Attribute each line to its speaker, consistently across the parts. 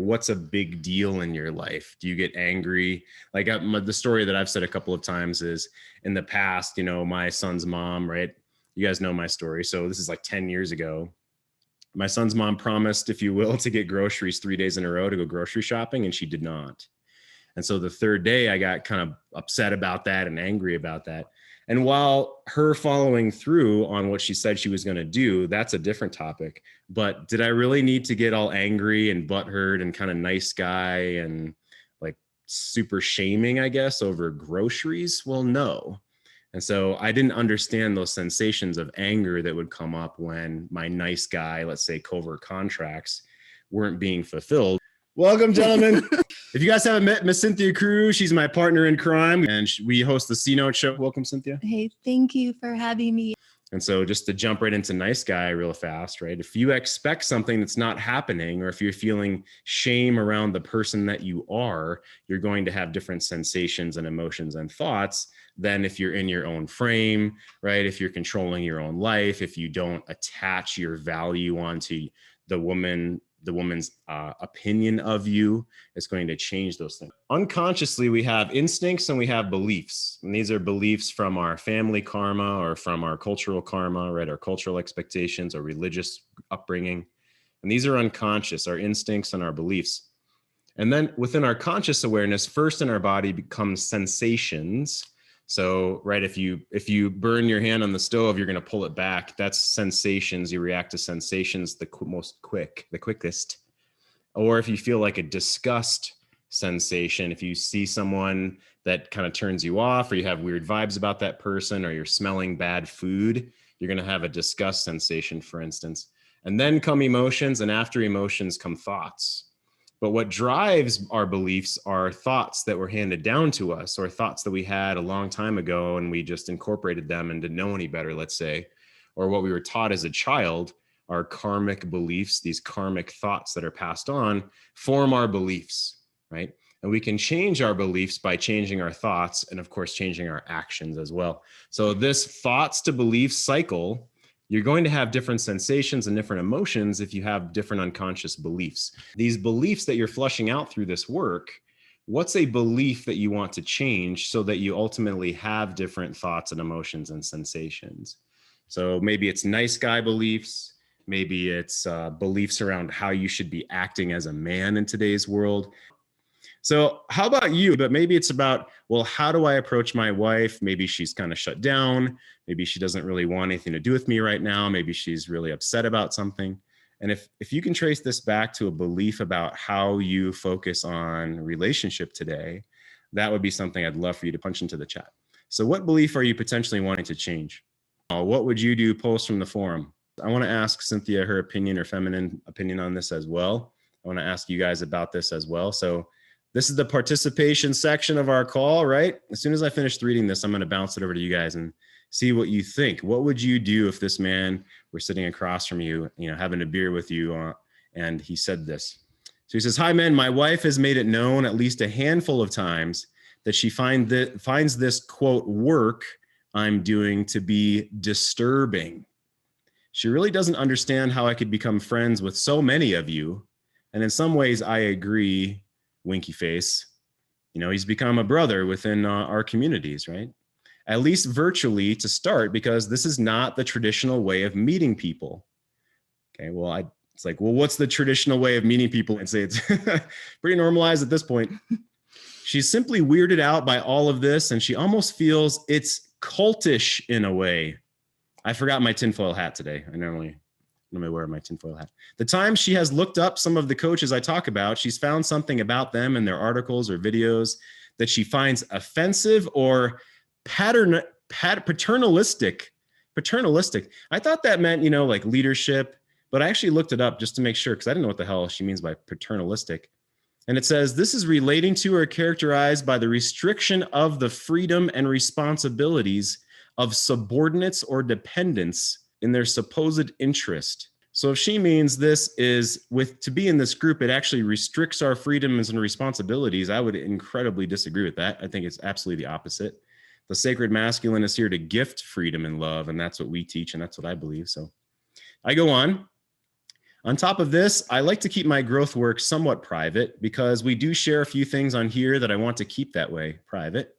Speaker 1: what's a big deal in your life? Do you get angry? Like the story that I've said a couple of times is in the past, my son's mom, right? You guys know my story. So this is like 10 years ago. My son's mom promised, if you will, to get groceries 3 days in a row to go grocery shopping, and she did not. And so the third day I got kind of upset about that and angry about that. And while her following through on what she said she was going to do, that's a different topic. But did I really need to get all angry and butthurt and kind of nice guy and like super shaming, I guess, over groceries? Well, no. And so I didn't understand those sensations of anger that would come up when my nice guy, let's say covert contracts, weren't being fulfilled. Welcome, gentlemen. If you guys haven't met Miss Cynthia Crew, she's my partner in crime, and we host the C-Note show. Welcome, Cynthia.
Speaker 2: Hey, thank you for having me.
Speaker 1: And so just to jump right into nice guy real fast, right? If you expect something that's not happening, or if you're feeling shame around the person that you are, you're going to have different sensations and emotions and thoughts than if you're in your own frame, right? If you're controlling your own life, if you don't attach your value onto the woman's opinion of you, it's going to change those things. Unconsciously, we have instincts and we have beliefs. And these are beliefs from our family karma or from our cultural karma, right? Our cultural expectations or religious upbringing. And these are unconscious, our instincts and our beliefs. And then within our conscious awareness, first in our body becomes sensations. So, right, if you burn your hand on the stove, you're going to pull it back. That's sensations. You react to sensations the quickest. Or if you feel like a disgust sensation, if you see someone that kind of turns you off, or you have weird vibes about that person, or you're smelling bad food, you're going to have a disgust sensation, for instance. And then come emotions, and after emotions come thoughts. But what drives our beliefs are thoughts that were handed down to us, or thoughts that we had a long time ago and we just incorporated them and didn't know any better, let's say, or what we were taught as a child. Our karmic beliefs, these karmic thoughts that are passed on, form our beliefs, right? And we can change our beliefs by changing our thoughts and, of course, changing our actions as well. So this thoughts to beliefs cycle, you're going to have different sensations and different emotions if you have different unconscious beliefs. These beliefs that you're flushing out through this work, what's a belief that you want to change so that you ultimately have different thoughts and emotions and sensations? So maybe it's nice guy beliefs. Maybe it's beliefs around how you should be acting as a man in today's world. So how about you? But maybe it's about, well, how do I approach my wife? Maybe she's kind of shut down. Maybe she doesn't really want anything to do with me right now. Maybe she's really upset about something. And if you can trace this back to a belief about how you focus on relationship today, that would be something I'd love for you to punch into the chat. So what belief are you potentially wanting to change? What would you do? Post from the forum. I want to ask Cynthia her opinion or feminine opinion on this as well. I want to ask you guys about this as well. So this is the participation section of our call, right? As soon as I finish reading this, I'm going to bounce it over to you guys and see what you think. What would you do if this man were sitting across from you, having a beer with you, and he said this? So he says, "Hi, men. My wife has made it known at least a handful of times that she finds this, quote, work I'm doing to be disturbing. She really doesn't understand how I could become friends with so many of you. And in some ways, I agree," winky face. He's become a brother within our communities, right? At least virtually to start, because this is not the traditional way of meeting people. Okay, well, it's like, well, what's the traditional way of meeting people? I'd say it's pretty normalized at this point. She's simply weirded out by all of this, and she almost feels it's cultish in a way. I forgot my tinfoil hat today. I normally wear my tinfoil hat. The time she has looked up some of the coaches I talk about, she's found something about them in their articles or videos that she finds offensive or paternalistic. I thought that meant, like leadership, but I actually looked it up just to make sure, because I didn't know what the hell she means by paternalistic. And it says, this is relating to or characterized by the restriction of the freedom and responsibilities of subordinates or dependents in their supposed interest. So if she means this is to be in this group, it actually restricts our freedoms and responsibilities, I would incredibly disagree with that. I think it's absolutely the opposite. The sacred masculine is here to gift freedom and love, and that's what we teach, and that's what I believe. So I go on. On top of this, I like to keep my growth work somewhat private because we do share a few things on here that I want to keep that way, private.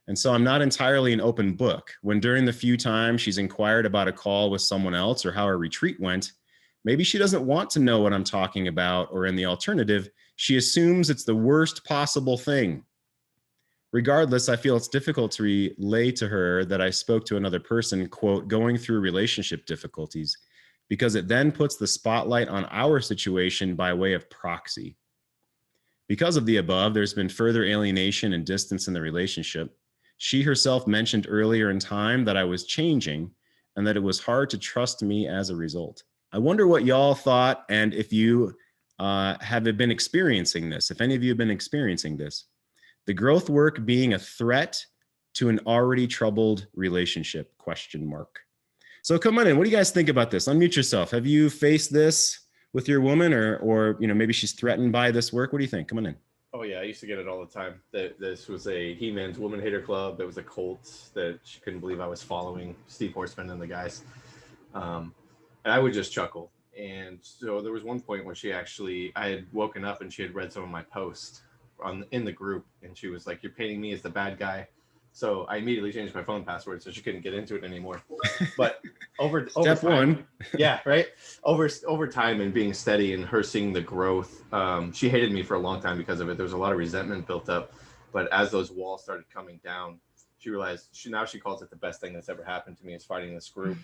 Speaker 1: And so I'm not entirely an open book. When during the few times she's inquired about a call with someone else or how our retreat went, maybe she doesn't want to know what I'm talking about, or in the alternative, she assumes it's the worst possible thing. Regardless, I feel it's difficult to relay to her that I spoke to another person, quote, going through relationship difficulties, because it then puts the spotlight on our situation by way of proxy. Because of the above, there's been further alienation and distance in the relationship. She herself mentioned earlier in time that I was changing and that it was hard to trust me as a result. I wonder what y'all thought, and if you have been experiencing this, if any of you have been experiencing this. The growth work being a threat to an already troubled relationship, question mark. So come on in. What do you guys think about this? Unmute yourself. Have you faced this with your woman, or maybe she's threatened by this work? What do you think? Come on in.
Speaker 3: Oh yeah, I used to get it all the time. This was a He-Man's Woman Hater Club. It was a cult that she couldn't believe I was following, Steve Horseman and the guys. And I would just chuckle. And so there was one point where I had woken up and she had read some of my posts in the group, and she was like, "You're painting me as the bad guy." So I immediately changed my phone password so she couldn't get into it anymore. But over
Speaker 1: Step
Speaker 3: time,
Speaker 1: one.
Speaker 3: yeah, right. Over time and being steady and her seeing the growth, she hated me for a long time because of it. There was a lot of resentment built up. But as those walls started coming down, she realized she calls it the best thing that's ever happened to me is fighting this group.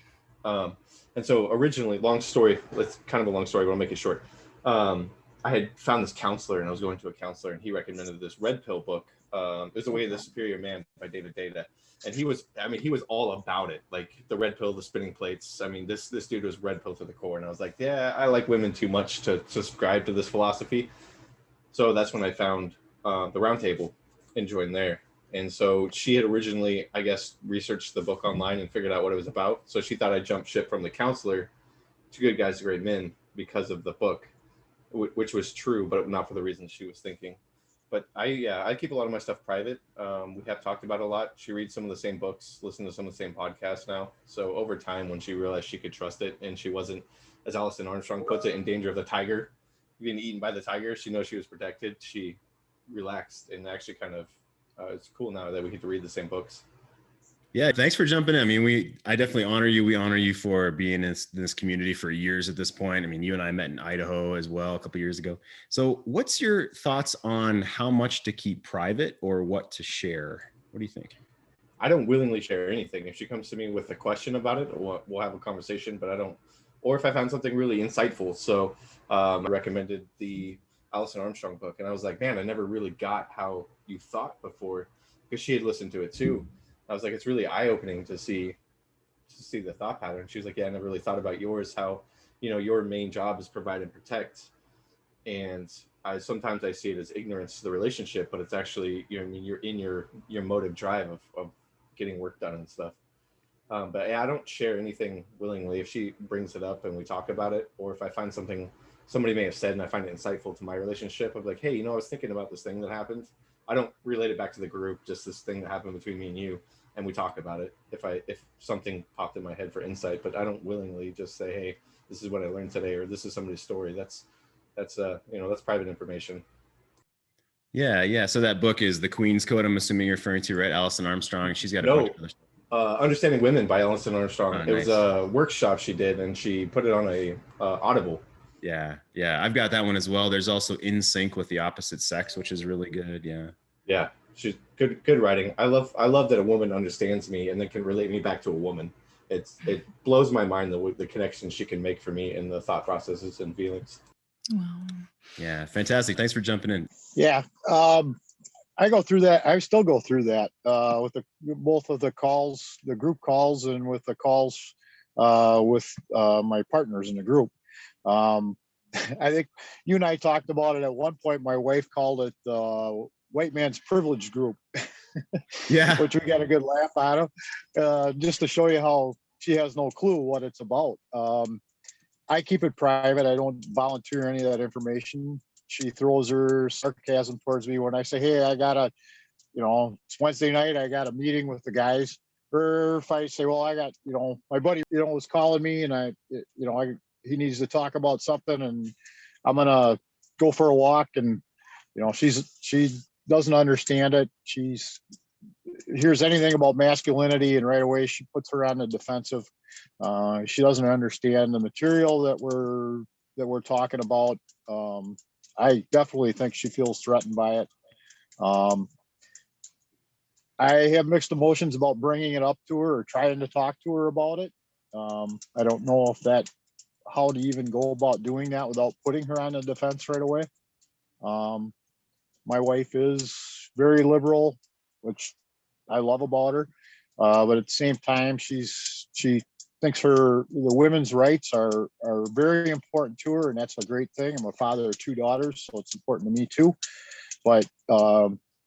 Speaker 3: And so originally, long story, it's kind of a long story, but I'll make it short. I had found this counselor, and I was going to a counselor, and he recommended this red pill book. It was The Way of the Superior Man by David Data. And he was all about it. Like the red pill, the spinning plates. I mean, this dude was red pill to the core. And I was like, yeah, I like women too much to subscribe to this philosophy. So that's when I found the Round Table and joined there. And so she had originally, I guess, researched the book online and figured out what it was about. So she thought I jumped ship from the counselor to Good Guys to Great Men because of the book, which was true, but not for the reasons she was thinking. But I keep a lot of my stuff private. We have talked about it a lot. She reads some of the same books, listens to some of the same podcasts now. So over time, when she realized she could trust it and she wasn't, as Alison Armstrong puts it, in danger of the tiger, being eaten by the tiger, she knows she was protected. She relaxed and actually kind of, it's cool now that we get to read the same books.
Speaker 1: Yeah, thanks for jumping in. I mean, I definitely honor you. We honor you for being in this community for years at this point. I mean, you and I met in Idaho as well a couple of years ago. So what's your thoughts on how much to keep private or what to share? What do you think?
Speaker 3: I don't willingly share anything. If she comes to me with a question about it, we'll have a conversation, but I don't, or if I found something really insightful. So I recommended the Alison Armstrong book, and I was like, man, I never really got how you thought before, because she had listened to it too. I was like, it's really eye-opening to see the thought pattern. She was like, yeah, I never really thought about yours, how, your main job is provide and protect. And sometimes I see it as ignorance to the relationship, but it's actually, you're in your motive drive of getting work done and stuff. But yeah, I don't share anything willingly. If she brings it up and we talk about it, or if I find something somebody may have said and I find it insightful to my relationship, I'm like, hey, I was thinking about this thing that happened. I don't relate it back to the group, just this thing that happened between me and you, and we talk about it if something popped in my head for insight. But I don't willingly just say, hey, this is what I learned today, or this is somebody's story. That's private information.
Speaker 1: Yeah. So that book is The Queen's Code, I'm assuming you're referring to, right? Alison Armstrong. She's got a bunch of other stuff.
Speaker 3: Understanding Women by Alison Armstrong.
Speaker 1: Oh,
Speaker 3: it was a workshop she did, and she put it on a Audible.
Speaker 1: Yeah. I've got that one as well. There's also In Sync with the Opposite Sex, which is really good.
Speaker 3: Yeah, she's good writing. I love that a woman understands me and then can relate me back to a woman. It blows my mind the connection she can make for me and the thought processes and feelings.
Speaker 2: Wow.
Speaker 1: Yeah, fantastic. Thanks for jumping in.
Speaker 4: Yeah, I go through that. I still go through that with both of the calls, the group calls, and with the calls with my partners in the group. I think you and I talked about it at one point. My wife called it white man's privilege group.
Speaker 1: Yeah.
Speaker 4: Which we got a good laugh out of, just to show you how she has no clue what it's about. I keep it private. I don't volunteer any of that information. She throws her sarcasm towards me when I say, hey, I got it's Wednesday night, I got a meeting with the guys. Or if I say, well, I got, my buddy, was calling me, and he needs to talk about something, and I'm gonna go for a walk, and she doesn't understand it. She's hears anything about masculinity, and right away she puts her on the defensive. She doesn't understand the material that we're talking about. I definitely think she feels threatened by it. I have mixed emotions about bringing it up to her or trying to talk to her about it. I don't know how to even go about doing that without putting her on the defense right away. My wife is very liberal, which I love about her. But at the same time, she thinks the women's rights are very important to her, and that's a great thing. I'm a father of 2 daughters, so it's important to me too. But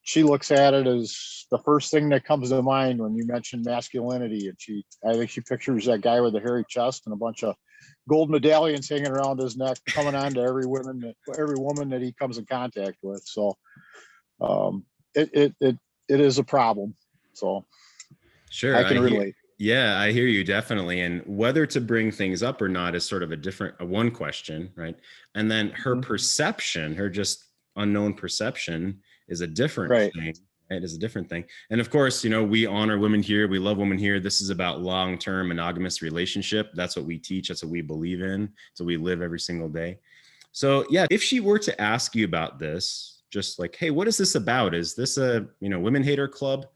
Speaker 4: she looks at it as the first thing that comes to mind when you mention masculinity, and I think she pictures that guy with a hairy chest and a bunch of gold medallions hanging around his neck, coming on to every woman that he comes in contact with. So it is a problem. So
Speaker 1: Sure,
Speaker 4: I can relate.
Speaker 1: Yeah, I hear you definitely. And whether to bring things up or not is sort of a one question, right? And then her perception, her just unknown perception, is a different thing. Right? Is a different thing. And of course, we honor women here. We love women here. This is about long-term monogamous relationship. That's what we teach. That's what we believe in. So we live every single day. So yeah, if she were to ask you about this, just like, hey, what is this about? Is this a, women hater club?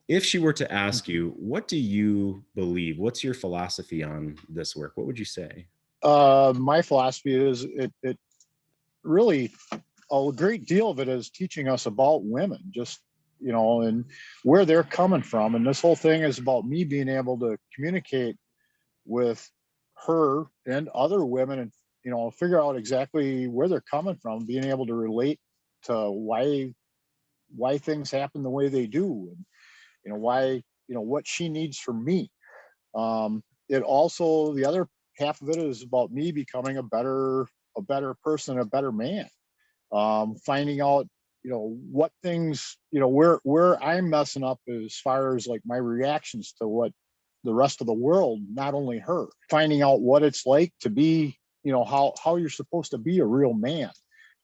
Speaker 1: If she were to ask you, what do you believe? What's your philosophy on this work? What would you say?
Speaker 4: My philosophy is it really, a great deal of it is teaching us about women, just, and where they're coming from. And this whole thing is about me being able to communicate with her and other women and, figure out exactly where they're coming from, being able to relate to why things happen the way they do. And why, what she needs from me. It also, the other half of it is about me becoming a better person, a better man. Finding out, what things, where I'm messing up as far as like my reactions to what the rest of the world, not only her. Finding out what it's like to be, how you're supposed to be a real man.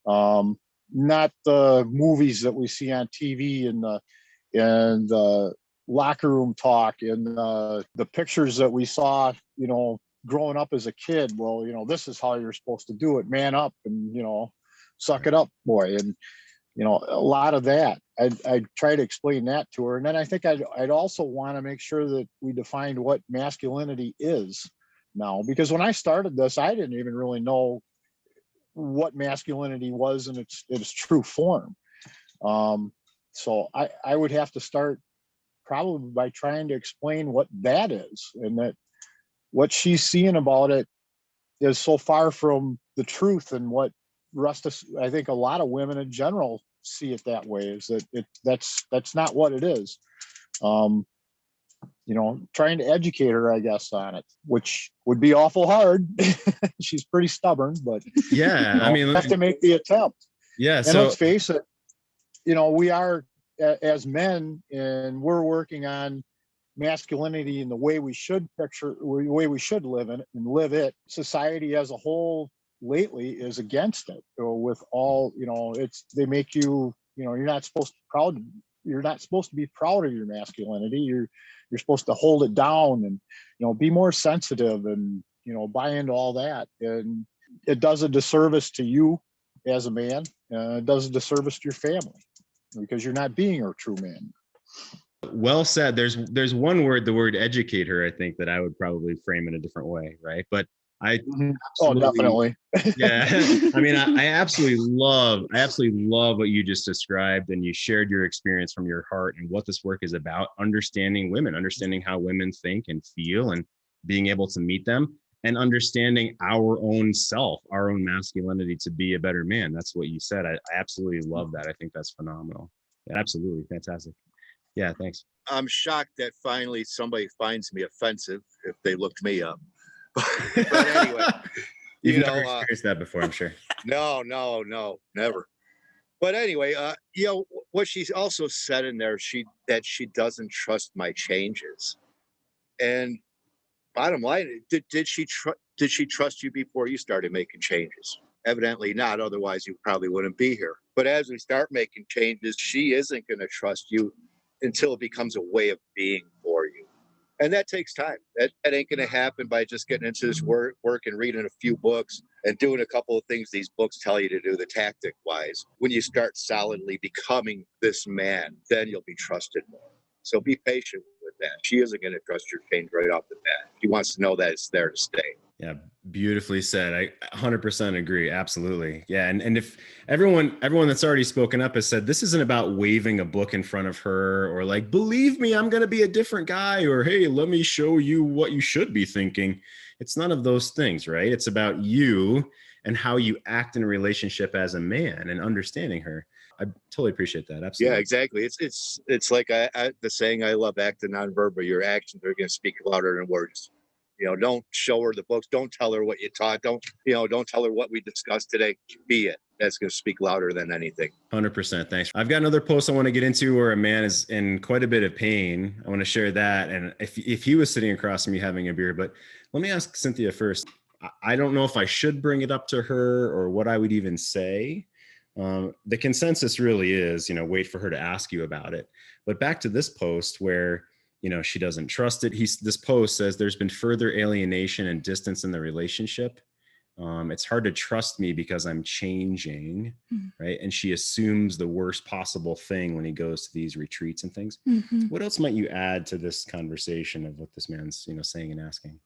Speaker 4: Not the movies that we see on TV and the locker room talk and the pictures that we saw, growing up as a kid. Well, this is how you're supposed to do it. Man up and, suck it up, boy. And, a lot of that. I try to explain that to her. And then I think I'd also want to make sure that we defined what masculinity is now, because when I started this, I didn't even really know what masculinity was in its true form. So I would have to start probably by trying to explain what that is, and that what she's seeing about it is so far from the truth, and what rest of, I think a lot of women in general see it that way, is that that's not what it is. Trying to educate her, I guess, on it, which would be awful hard. She's pretty stubborn, but
Speaker 1: yeah, I mean,
Speaker 4: have to make the attempt.
Speaker 1: Yeah.
Speaker 4: And let's face it, we are, as men, and we're working on masculinity and the way we should live in it and live it. Society as a whole lately is against it. With all, they make you, you're not supposed to be proud of your masculinity. You're supposed to hold it down and, be more sensitive and, buy into all that. And it does a disservice to you as a man. It does a disservice to your family, because you're not being a true man.
Speaker 1: Well said. There's one word, the word educator, I think, that I would probably frame in a different way, right? But I
Speaker 4: definitely.
Speaker 1: Yeah. I mean, I absolutely love what you just described, and you shared your experience from your heart and what this work is about: understanding women, understanding how women think and feel, and being able to meet them, and understanding our own self, our own masculinity, to be a better man. That's what you said. I absolutely love that. I think that's phenomenal. Yeah, absolutely. Fantastic. Yeah, thanks.
Speaker 5: I'm shocked that finally somebody finds me offensive if they looked me up. But anyway,
Speaker 1: You've never experienced that before, I'm sure.
Speaker 5: No, never. But anyway, what she's also said in there, that she doesn't trust my changes. And bottom line, did she Did she trust you before you started making changes? Evidently not. Otherwise, you probably wouldn't be here. But as we start making changes, she isn't going to trust you until it becomes a way of being for you. And that takes time. That ain't going to happen by just getting into this work and reading a few books and doing a couple of things these books tell you to do, the tactic wise. When you start solidly becoming this man, then you'll be trusted more. So be patient with that. She isn't going to trust your change right off the bat. She wants to know that it's there to stay.
Speaker 1: Yeah, beautifully said. I 100% agree. Absolutely. Yeah. And if everyone that's already spoken up has said, this isn't about waving a book in front of her or like, believe me, I'm going to be a different guy, or, hey, let me show you what you should be thinking. It's none of those things, right? It's about you and how you act in a relationship as a man and understanding her. I totally appreciate that. Absolutely.
Speaker 5: Yeah, exactly. It's like the saying, I love acting nonverbal. Your actions are going to speak louder than words. Don't show her the books. Don't tell her what you taught. Don't tell her what we discussed today. Be it. That's going to speak louder than anything.
Speaker 1: 100%. Thanks. I've got another post I want to get into where a man is in quite a bit of pain. I want to share that. And if he was sitting across from me having a beer, but let me ask Cynthia first. I don't know if I should bring it up to her or what I would even say. The consensus really is, wait for her to ask you about it. But back to this post where, she doesn't trust it. This post says there's been further alienation and distance in the relationship. It's hard to trust me because I'm changing, right? And she assumes the worst possible thing when he goes to these retreats and things. Mm-hmm. What else might you add to this conversation of what this man's, saying and asking?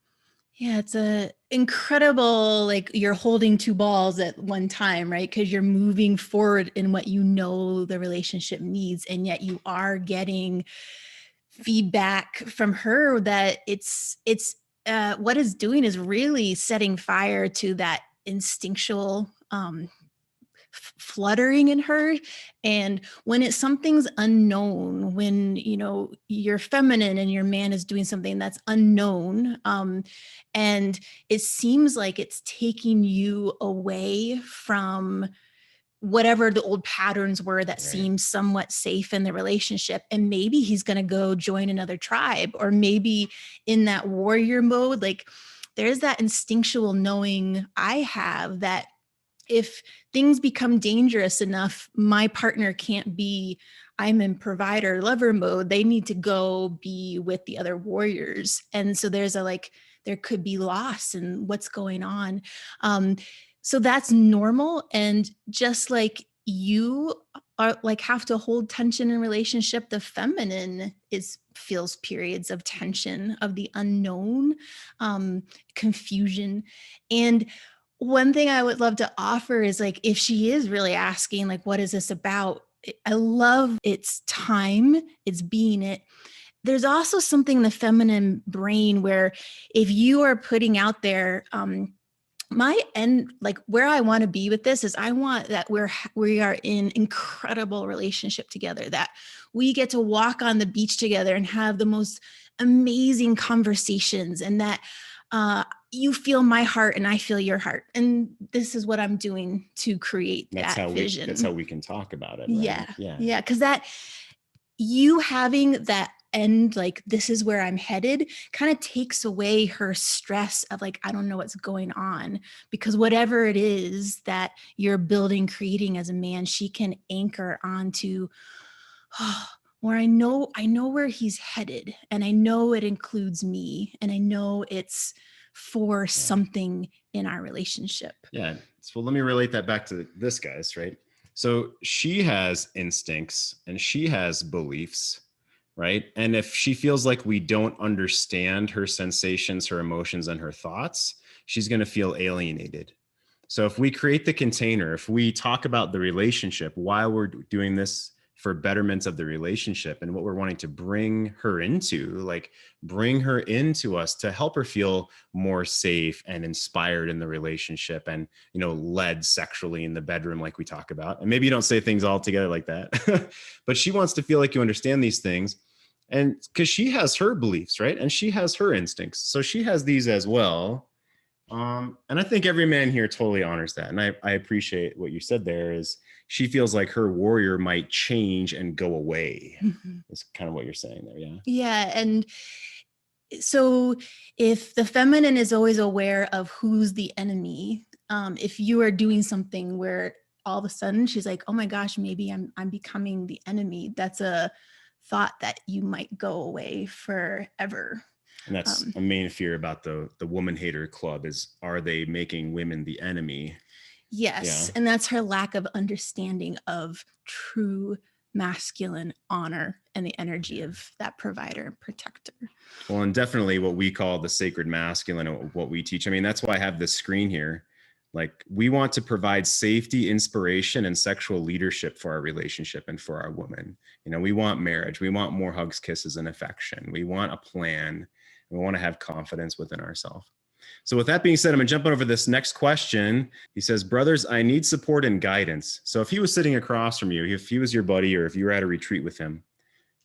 Speaker 2: Yeah, it's a incredible, like you're holding two balls at one time, right? Because you're moving forward in what the relationship needs. And yet you are getting feedback from her that it's what it's doing is really setting fire to that instinctual fluttering in her. And when something's unknown, when you're feminine and your man is doing something that's unknown, and it seems like it's taking you away from whatever the old patterns were that seemed somewhat safe in the relationship. And maybe he's going to go join another tribe, or maybe in that warrior mode, like there's that instinctual knowing I have that if things become dangerous enough, my partner can't be, I'm in provider lover mode. They need to go be with the other warriors. And so there could be loss in what's going on. So that's normal. And just like you are have to hold tension in relationship, the feminine feels periods of tension, of the unknown, confusion. And one thing I would love to offer is if she is really asking, what is this about? I love its time, it's being it. There's also something in the feminine brain where if you are putting out there, my end, where I want to be with this is I want that we are in incredible relationship together, that we get to walk on the beach together and have the most amazing conversations, and that you feel my heart and I feel your heart. And this is what I'm doing to create that vision.
Speaker 1: That's how we can talk about it.
Speaker 2: Right?
Speaker 1: Yeah.
Speaker 2: Yeah. Cause that you having that end, this is where I'm headed, kind of takes away her stress of I don't know what's going on, because whatever it is that you're building, creating as a man, she can anchor onto, where I know where he's headed, and I know it includes me, and I know it's for something in our relationship.
Speaker 1: Yeah. So let me relate that back to this, guys, right? So she has instincts and she has beliefs, right? And if she feels like we don't understand her sensations, her emotions, and her thoughts, she's going to feel alienated. So if we create the container, if we talk about the relationship while we're doing this for betterment of the relationship and what we're wanting to bring her into us to help her feel more safe and inspired in the relationship, and, led sexually in the bedroom, like we talk about. And maybe you don't say things all together like that, but she wants to feel like you understand these things. And because she has her beliefs, right? And she has her instincts. So she has these as well. And I think every man here totally honors that. And I appreciate what you said there is she feels like her warrior might change and go away. Mm-hmm. Is kind of what you're saying there. Yeah.
Speaker 2: Yeah. And So if the feminine is always aware of who's the enemy, if you are doing something where all of a sudden she's like, oh my gosh, maybe I'm becoming the enemy, that's a thought that you might go away forever.
Speaker 1: And that's a main fear about the woman hater club is, are they making women the enemy?
Speaker 2: Yes. Yeah. And that's her lack of understanding of true masculine honor and the energy of that provider and protector.
Speaker 1: Well, and definitely what we call the sacred masculine, what we teach. I mean, that's why I have this screen here. Like, we want to provide safety, inspiration, and sexual leadership for our relationship and for our woman. You know, we want marriage. We want more hugs, kisses, and affection. We want a plan. We want to have confidence within ourselves. So with that being said, I'm going to jump over this next question. He says, brothers, I need support and guidance. So if he was sitting across from you, if he was your buddy, or if you were at a retreat with him,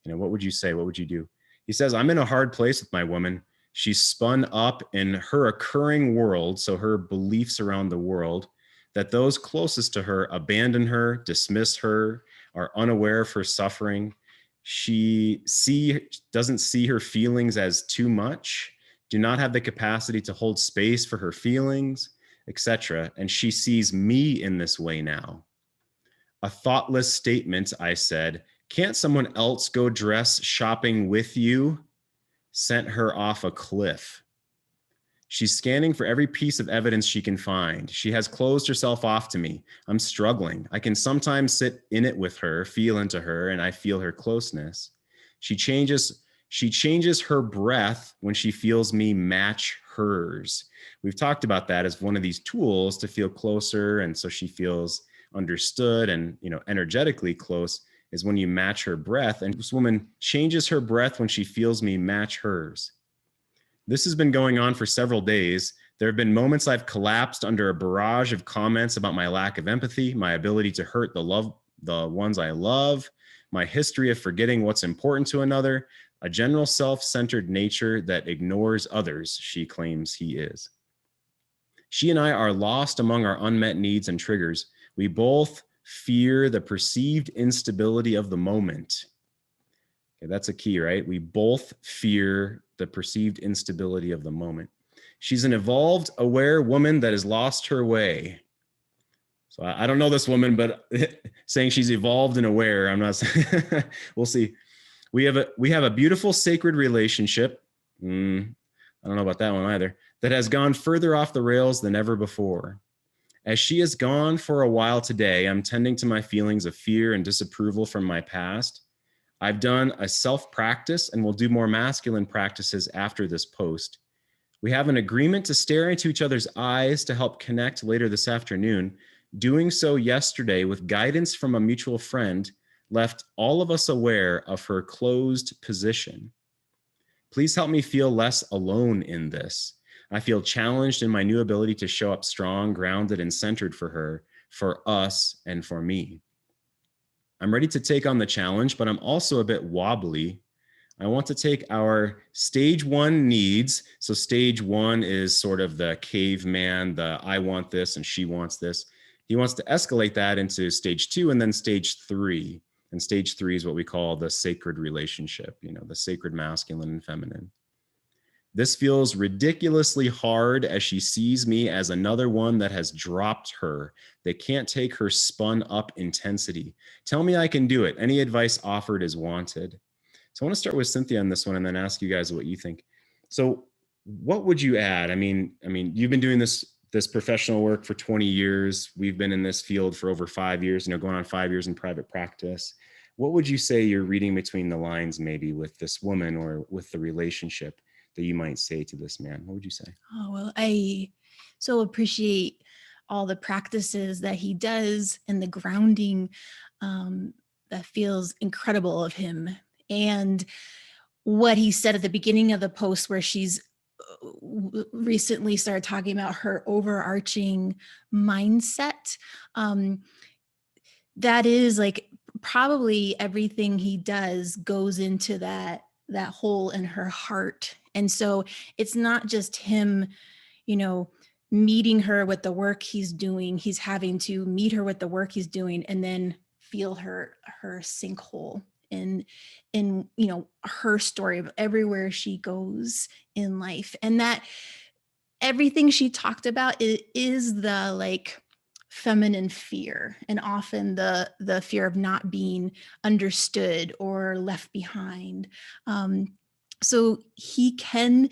Speaker 1: you know, what would you say? What would you do? He says, I'm in a hard place with my woman. She's spun up in her occurring world, so her beliefs around the world, that those closest to her abandon her, dismiss her, are unaware of her suffering. She doesn't see her feelings as too much, do not have the capacity to hold space for her feelings, etc. And she sees me in this way now. A thoughtless statement, I said, can't someone else go dress shopping with you? Sent her off a cliff. She's scanning for every piece of evidence she can find. She has closed herself off to me. I'm struggling. I can sometimes sit in it with her, feel into her, and I feel her closeness. She changes her breath when she feels me match hers. We've talked about that as one of these tools to feel closer, and so she feels understood and, you know, energetically close, is when you match her breath. And this woman changes her breath when she feels me match hers. This has been going on for several days. There have been moments I've collapsed under a barrage of comments about my lack of empathy, my ability to hurt the ones I love, my history of forgetting what's important to another, a general self-centered nature that ignores others, she claims he is. She and I are lost among our unmet needs and triggers. We both fear the perceived instability of the moment. Okay, that's a key, right? We both fear the perceived instability of the moment. She's an evolved, aware woman that has lost her way. So I don't know this woman, but saying she's evolved and aware, I'm not saying, we'll see. We have a beautiful sacred relationship. I don't know about that one either, that has gone further off the rails than ever before. As she is gone for a while today, I'm tending to my feelings of fear and disapproval from my past. I've done a self-practice and will do more masculine practices after this post. We have an agreement to stare into each other's eyes to help connect later this afternoon. Doing so yesterday with guidance from a mutual friend left all of us aware of her closed position. Please help me feel less alone in this. I feel challenged in my new ability to show up strong, grounded, and centered for her, for us, and for me. I'm ready to take on the challenge, but I'm also a bit wobbly. I want to take our stage 1 needs. So stage 1 is sort of the caveman, the I want this and she wants this. He wants to escalate that into stage 2 and then stage 3. And stage 3 is what we call the sacred relationship, you know, the sacred masculine and feminine. This feels ridiculously hard as she sees me as another one that has dropped her. They can't take her spun up intensity. Tell me I can do it. Any advice offered is wanted. So I want to start with Cynthia on this one and then ask you guys what you think. So what would you add? I mean, you've been doing this professional work for 20 years. We've been in this field for over 5 years, going on 5 years in private practice. What would you say you're reading between the lines maybe with this woman or with the relationship that you might say to this man? What would you say?
Speaker 2: Oh, well, I so appreciate all the practices that he does and the grounding that feels incredible of him. And what he said at the beginning of the post where she's recently started talking about her overarching mindset. That is like probably everything he does goes into that hole in her heart. And so it's not just him, meeting her with the work he's doing. He's having to meet her with the work he's doing and then feel her sinkhole in her story of everywhere she goes in life. And that everything she talked about is the like feminine fear, and often the fear of not being understood or left behind. So he can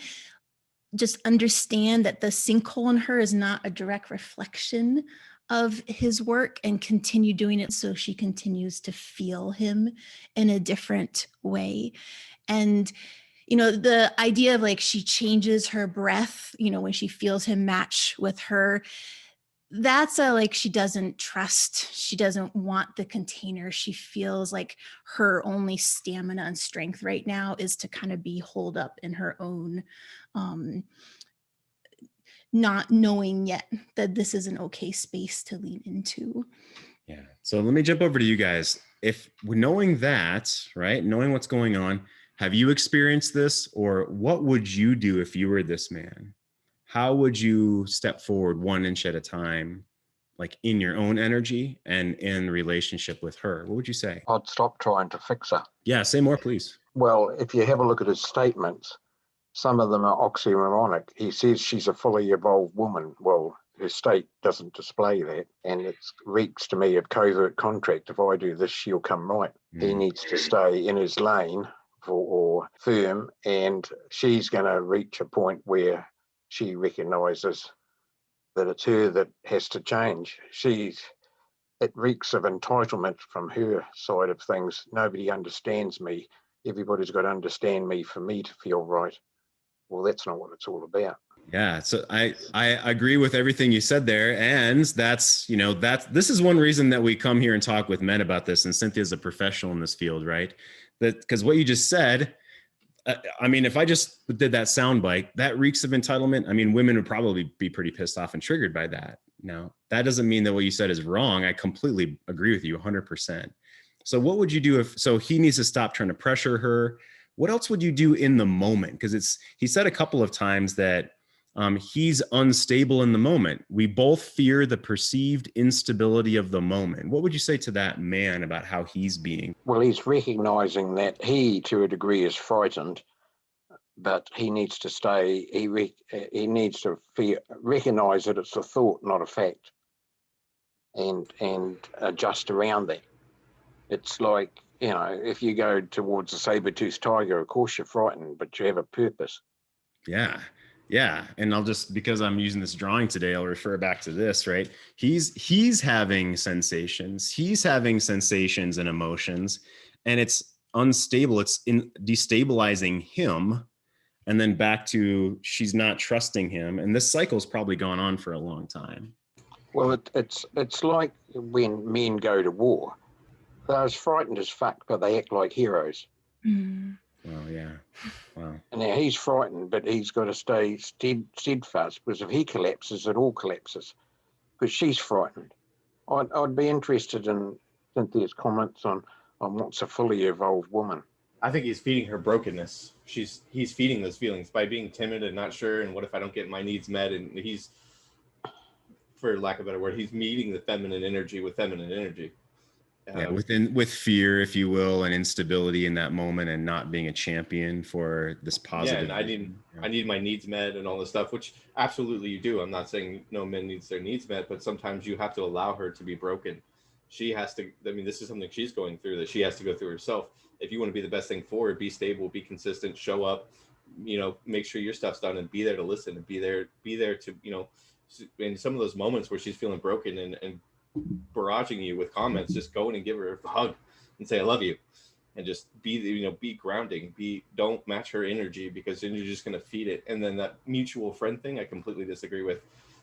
Speaker 2: just understand that the sinkhole in her is not a direct reflection of his work, and continue doing it so she continues to feel him in a different way. And the idea of like she changes her breath, when she feels him match with her, that's like she doesn't trust, she doesn't want the container. She feels like her only stamina and strength right now is to kind of be holed up in her own not knowing yet that this is an okay space to lean into.
Speaker 1: Yeah. So let me jump over to you guys. If knowing that, right, knowing what's going on, have you experienced this, or what would you do if you were this man? How would you step forward 1 inch at a time, like in your own energy and in relationship with her? What would you say?
Speaker 6: I'd stop trying to fix her.
Speaker 1: Yeah, say more, please.
Speaker 6: Well, if you have a look at his statements, some of them are oxymoronic. He says she's a fully evolved woman. Well, her state doesn't display that, and it reeks to me of covert contract. If I do this, she'll come right. He needs to stay in his lane or firm, and she's going to reach a point where she recognises that it's her that has to change. It reeks of entitlement from her side of things. Nobody understands me. Everybody's got to understand me for me to feel right. Well, that's not what it's all about.
Speaker 1: Yeah. So I agree with everything you said there. And this is one reason that we come here and talk with men about this. And Cynthia's a professional in this field, right? Because what you just said, if I just did that soundbite, that reeks of entitlement. Women would probably be pretty pissed off and triggered by that. Now, that doesn't mean that what you said is wrong. I completely agree with you 100%. So what would you do so he needs to stop trying to pressure her? What else would you do in the moment? Because he said a couple of times that he's unstable in the moment. We both fear the perceived instability of the moment. What would you say to that man about how he's being?
Speaker 6: Well, he's recognizing that he, to a degree, is frightened, but he needs to stay. He needs to recognize that it's a thought, not a fact, and adjust around that. It's like, if you go towards a saber-toothed tiger, of course you're frightened, but you have a purpose.
Speaker 1: Yeah. Yeah. And because I'm using this drawing today, I'll refer back to this, right? He's having sensations. He's having sensations and emotions, and it's unstable. It's destabilizing him. And then back to she's not trusting him. And this cycle's probably gone on for a long time.
Speaker 6: Well, it's like when men go to war. They're as frightened as fuck, but they act like heroes.
Speaker 2: Mm.
Speaker 1: Well, yeah. Wow.
Speaker 6: And now he's frightened, but he's got to stay steadfast, because if he collapses, it all collapses, because she's frightened. I'd be interested in Cynthia's comments on what's a fully evolved woman.
Speaker 3: I think he's feeding her brokenness. He's feeding those feelings by being timid and not sure, and what if I don't get my needs met? And he's, for lack of a better word, he's meeting the feminine energy with feminine energy.
Speaker 1: With fear, if you will, and instability in that moment, and not being a champion for this positive.
Speaker 3: Yeah, and I need my needs met and all this stuff, which absolutely you do. I'm not saying no man needs their needs met, but sometimes you have to allow her to be broken. She has to. This is something she's going through that she has to go through herself. If you want to be the best thing for her, be stable, be consistent, show up, make sure your stuff's done, and be there to listen, and be there to, in some of those moments where she's feeling broken and barraging you with comments, just go in and give her a hug and say I love you, and just be grounding. Don't match her energy, because then you're just going to feed it. And then that mutual friend thing, I completely disagree with,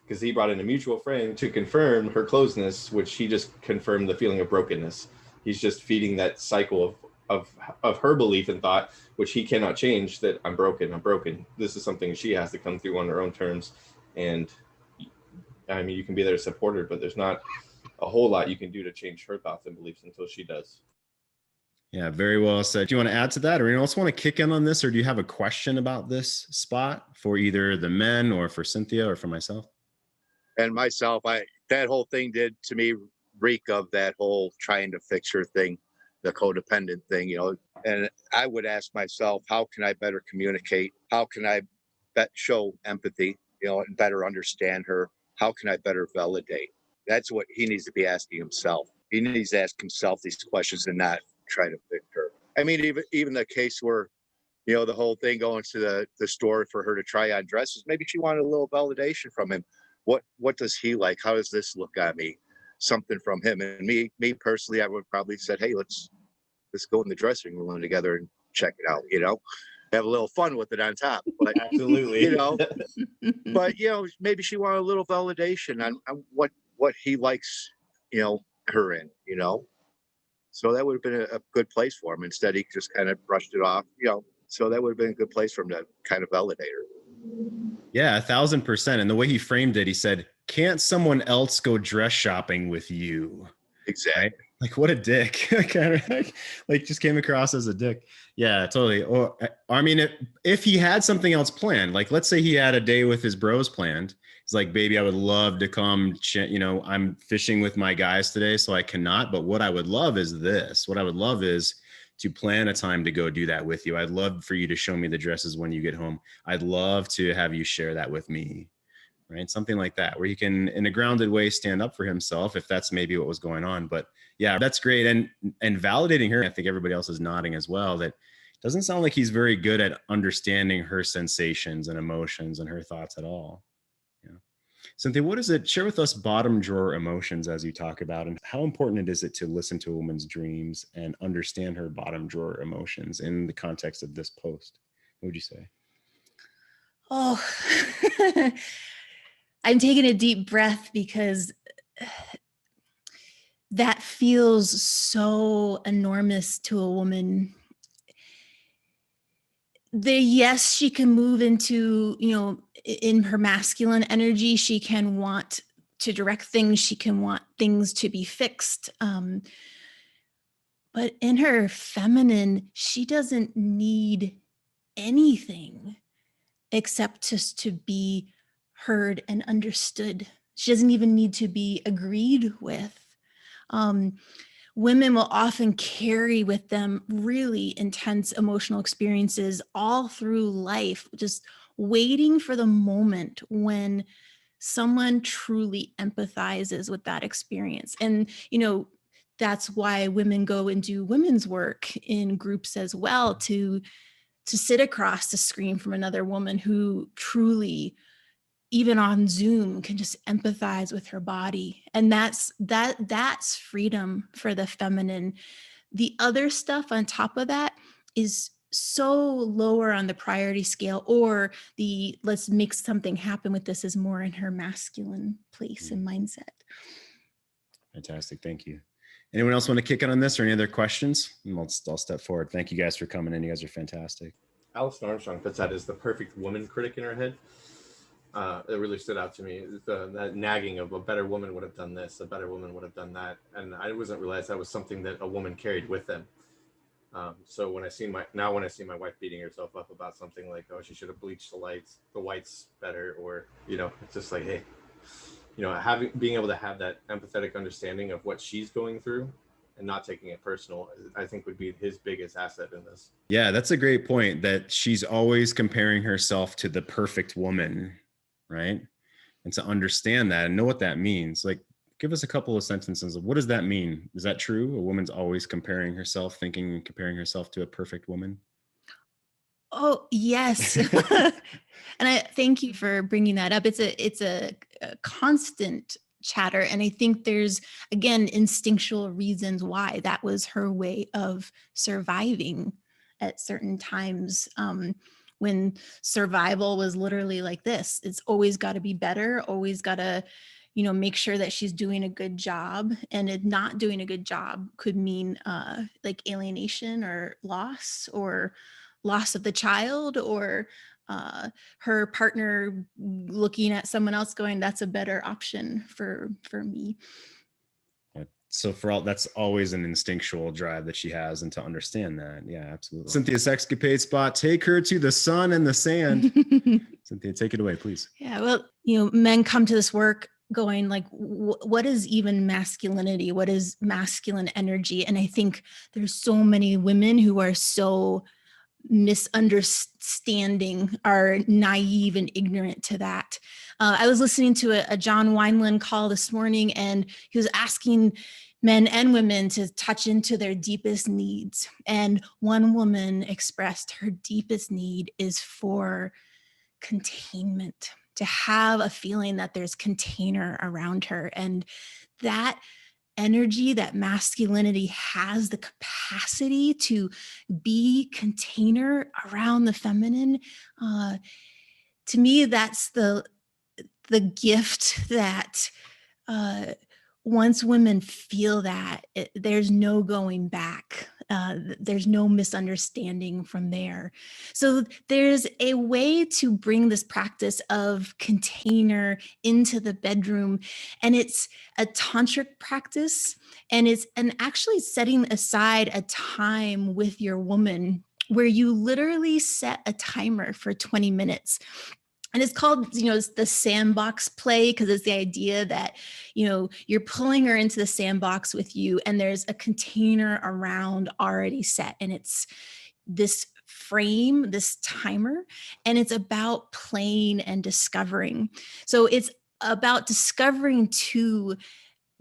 Speaker 3: because he brought in a mutual friend to confirm her closeness, which he just confirmed the feeling of brokenness. He's just feeding that cycle of her belief and thought, which he cannot change, that I'm broken. This is something she has to come through on her own terms. And you can be there to support her, but there's not a whole lot you can do to change her thoughts and beliefs until she does.
Speaker 1: Yeah, very well said. Do you want to add to that, or anyone else want to kick in on this, or do you have a question about this spot for either the men or for Cynthia or for myself?
Speaker 5: And myself, that whole thing did to me reek of that whole trying to fix her thing. the codependent thing, and I would ask myself, how can I better communicate? How can I show empathy, and better understand her? How can I better validate? That's what he needs to be asking himself. He needs to ask himself these questions and not try to fix her. I mean, even the case where, the whole thing going to the store for her to try on dresses, maybe she wanted a little validation from him. What does he like? How does this look on me? Something from him. And me personally, I would probably said, hey, let's go in the dressing room together and check it out, have a little fun with it on top. But
Speaker 3: Absolutely.
Speaker 5: but maybe she wanted a little validation on what he likes, her in, so that would have been a good place for him. Instead, he just kind of brushed it off, so that would have been a good place for him to kind of validate her.
Speaker 1: Yeah, 1,000%. And the way he framed it, he said, can't someone else go dress shopping with you?
Speaker 5: Exactly.
Speaker 1: Right? Like, what a dick. Kind of like just came across as a dick. Yeah, totally. Or I mean, if he had something else planned, like let's say he had a day with his bros planned. He's like, baby, I would love to come, I'm fishing with my guys today, so I cannot. But what I would love is this. What I would love is to plan a time to go do that with you. I'd love for you to show me the dresses when you get home. I'd love to have you share that with me. Right? Something like that, where he can, in a grounded way, stand up for himself, if that's maybe what was going on. But yeah, that's great. And validating her, I think everybody else is nodding as well, that doesn't sound like he's very good at understanding her sensations and emotions and her thoughts at all. Yeah. Cynthia, what is it? Share with us bottom drawer emotions as you talk about, and how important is it to listen to a woman's dreams and understand her bottom drawer emotions in the context of this post? What would you say?
Speaker 2: Oh, I'm taking a deep breath because that feels so enormous to a woman. Yes, she can move into, in her masculine energy, she can want to direct things. She can want things to be fixed. But in her feminine, she doesn't need anything except just to be heard and understood. She doesn't even need to be agreed with. Women will often carry with them really intense emotional experiences all through life, just waiting for the moment when someone truly empathizes with that experience. And, that's why women go and do women's work in groups as well, to sit across the screen from another woman who truly, even on Zoom, can just empathize with her body. And that's freedom for the feminine. The other stuff on top of that is so lower on the priority scale, or the let's make something happen with this is more in her masculine place and mindset.
Speaker 1: Fantastic. Thank you. Anyone else want to kick in on this or any other questions? I'll step forward. Thank you guys for coming in. You guys are fantastic.
Speaker 3: Alice Armstrong puts that as the perfect woman critic in her head. It really stood out to me. That nagging of a better woman would have done this, a better woman would have done that. And I wasn't realize that was something that a woman carried with them. So when I see my wife beating herself up about something like, oh, she should have bleached the whites better, or, it's just like, hey, being able to have that empathetic understanding of what she's going through and not taking it personal, I think would be his biggest asset in this.
Speaker 1: Yeah, that's a great point, that she's always comparing herself to the perfect woman, right? And to understand that and know what that means, like, give us a couple of sentences of what does that mean? Is that true? A woman's always comparing herself to a perfect woman?
Speaker 2: Oh, yes. And I thank you for bringing that up. It's a constant chatter. And I think there's, again, instinctual reasons why that was her way of surviving at certain times, when survival was literally like this. It's always got to be better, always got to, make sure that she's doing a good job. And it not doing a good job could mean like alienation or loss of the child, or her partner looking at someone else going, that's a better option for me.
Speaker 1: So that's always an instinctual drive that she has, and to understand that. Yeah, absolutely. Cynthia's Sexcapade spot, take her to the sun and the sand. Cynthia, take it away, please.
Speaker 2: Yeah, well, men come to this work going like, what is even masculinity? What is masculine energy? And I think there's so many women who are so misunderstanding, are naive and ignorant to that. I was listening to a John Wineland call this morning, and he was asking men and women to touch into their deepest needs. And one woman expressed her deepest need is for containment, to have a feeling that there's container around her. And that energy, that masculinity has the capacity to be container around the feminine. To me, that's the gift that once women feel that, there's no going back. There's no misunderstanding from there. So there's a way to bring this practice of container into the bedroom, and it's a tantric practice, and it's actually setting aside a time with your woman where you literally set a timer for 20 minutes. And it's called, it's the sandbox play, because it's the idea that, you're pulling her into the sandbox with you, and there's a container around already set, and it's this frame, this timer, and it's about playing and discovering. So it's about discovering two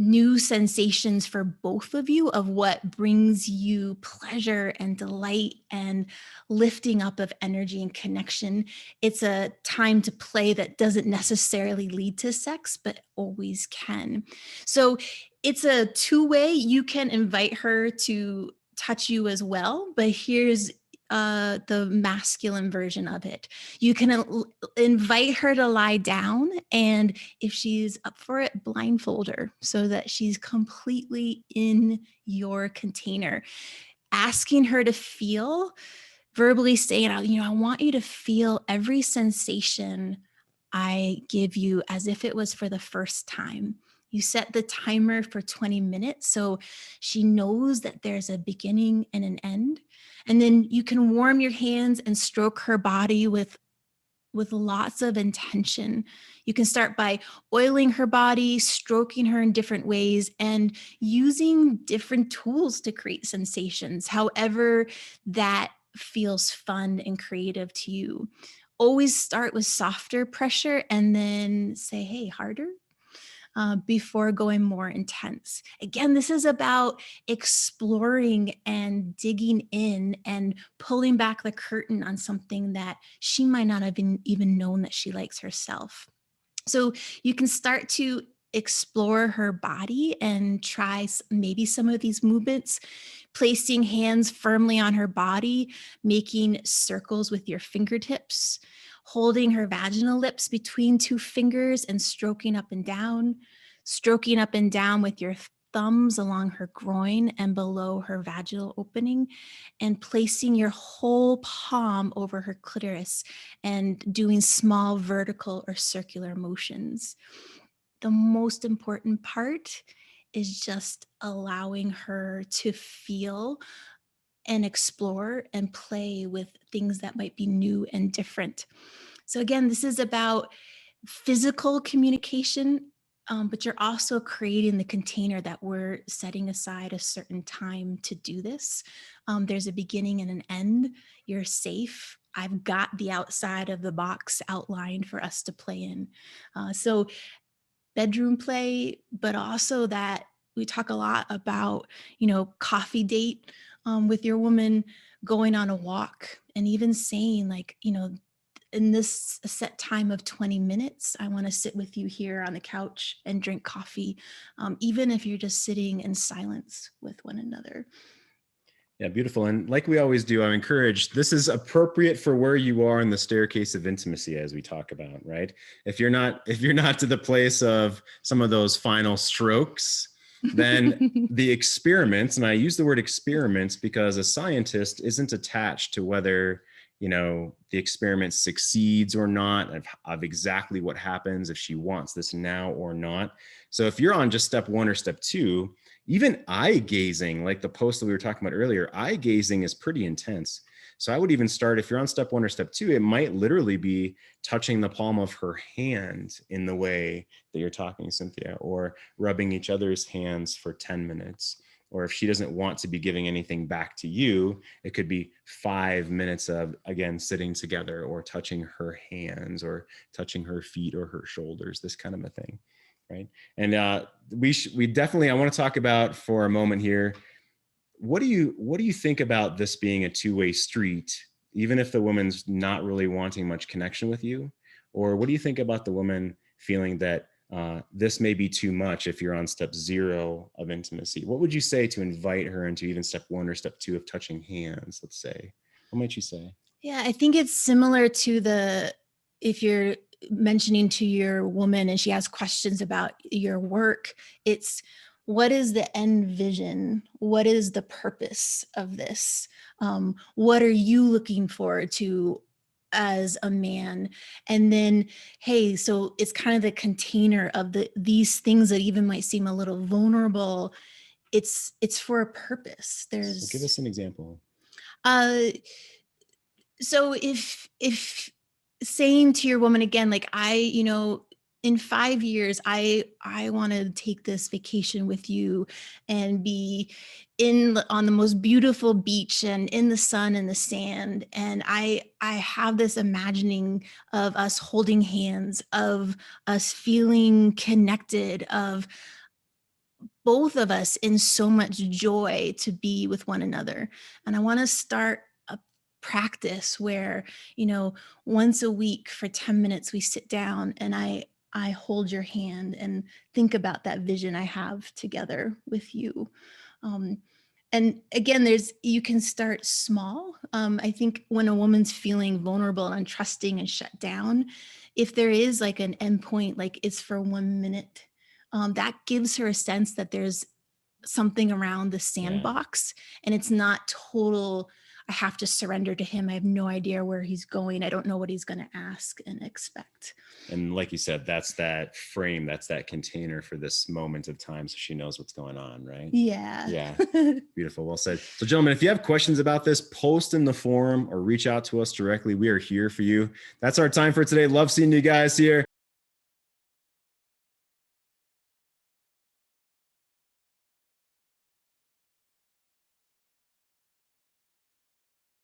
Speaker 2: new sensations for both of you of what brings you pleasure and delight and lifting up of energy and connection. It's a time to play that doesn't necessarily lead to sex, but always can. So it's a two-way. You can invite her to touch you as well, but here's the masculine version of it. You can invite her to lie down, and if she's up for it, blindfold her so that she's completely in your container. Asking her to feel, verbally saying, I want you to feel every sensation I give you as if it was for the first time. You set the timer for 20 minutes so she knows that there's a beginning and an end. And then you can warm your hands and stroke her body with lots of intention. You can start by oiling her body, stroking her in different ways, and using different tools to create sensations, however that feels fun and creative to you. Always start with softer pressure and then say, hey, harder. Before going more intense. Again, this is about exploring and digging in and pulling back the curtain on something that she might not have even known that she likes herself. So you can start to explore her body and try maybe some of these movements, placing hands firmly on her body, making circles with your fingertips, holding her vaginal lips between two fingers and stroking up and down with your thumbs along her groin and below her vaginal opening, and placing your whole palm over her clitoris and doing small vertical or circular motions. The most important part is just allowing her to feel and explore and play with things that might be new and different. So again, this is about physical communication, but you're also creating the container that we're setting aside a certain time to do this. There's a beginning and an end. You're safe. I've got the outside of the box outlined for us to play in. So bedroom play, but also that we talk a lot about, coffee date with your woman, going on a walk, and even saying like, in this set time of 20 minutes, I want to sit with you here on the couch and drink coffee, even if you're just sitting in silence with one another.
Speaker 1: Yeah, beautiful. And like we always do, I encourage, this is appropriate for where you are in the staircase of intimacy, as we talk about, right? If you're not to the place of some of those final strokes, then the experiments, and I use the word experiments because a scientist isn't attached to whether, the experiment succeeds or not, of exactly what happens, if she wants this now or not. So if you're on just step one or step two, Even eye gazing, like the post that we were talking about earlier, eye gazing is pretty intense. So I would even start, if you're on step 1 or step 2, it might literally be touching the palm of her hand in the way that you're talking, Cynthia, or rubbing each other's hands for 10 minutes. Or if she doesn't want to be giving anything back to you, it could be 5 minutes of, again, sitting together or touching her hands or touching her feet or her shoulders, this kind of a thing, right? And we definitely, I want to talk about for a moment here, what do you think about this being a two-way street, even if the woman's not really wanting much connection with you? Or what do you think about the woman feeling that this may be too much if you're on step 0 of intimacy? What would you say to invite her into even step 1 or step 2 of touching hands, let's say? What might you say?
Speaker 2: Yeah, I think it's similar to if you're mentioning to your woman and she has questions about your work, it's, what is the end vision? What is the purpose of this? What are you looking forward to as a man? And then, hey, so it's kind of the container of these things that even might seem a little vulnerable. It's for a purpose.
Speaker 1: So give us an example.
Speaker 2: So if saying to your woman again, like, in 5 years, I want to take this vacation with you and be on the most beautiful beach and in the sun and the sand. And I have this imagining of us holding hands, of us feeling connected, of both of us in so much joy to be with one another. And I want to start a practice where, once a week for 10 minutes, we sit down and I hold your hand and think about that vision I have together with you. And again, you can start small. I think when a woman's feeling vulnerable and untrusting and shut down, if there is like an endpoint, like it's for 1 minute, that gives her a sense that there's something around the sandbox, and it's not total, I have to surrender to him. I have no idea where he's going. I don't know what he's going to ask and expect.
Speaker 1: And like you said, that's that frame, that's that container for this moment of time, so she knows what's going on, right?
Speaker 2: Yeah.
Speaker 1: Beautiful. Well said. So gentlemen, if you have questions about this, post in the forum or reach out to us directly. We are here for you. That's our time for today. Love seeing you guys here.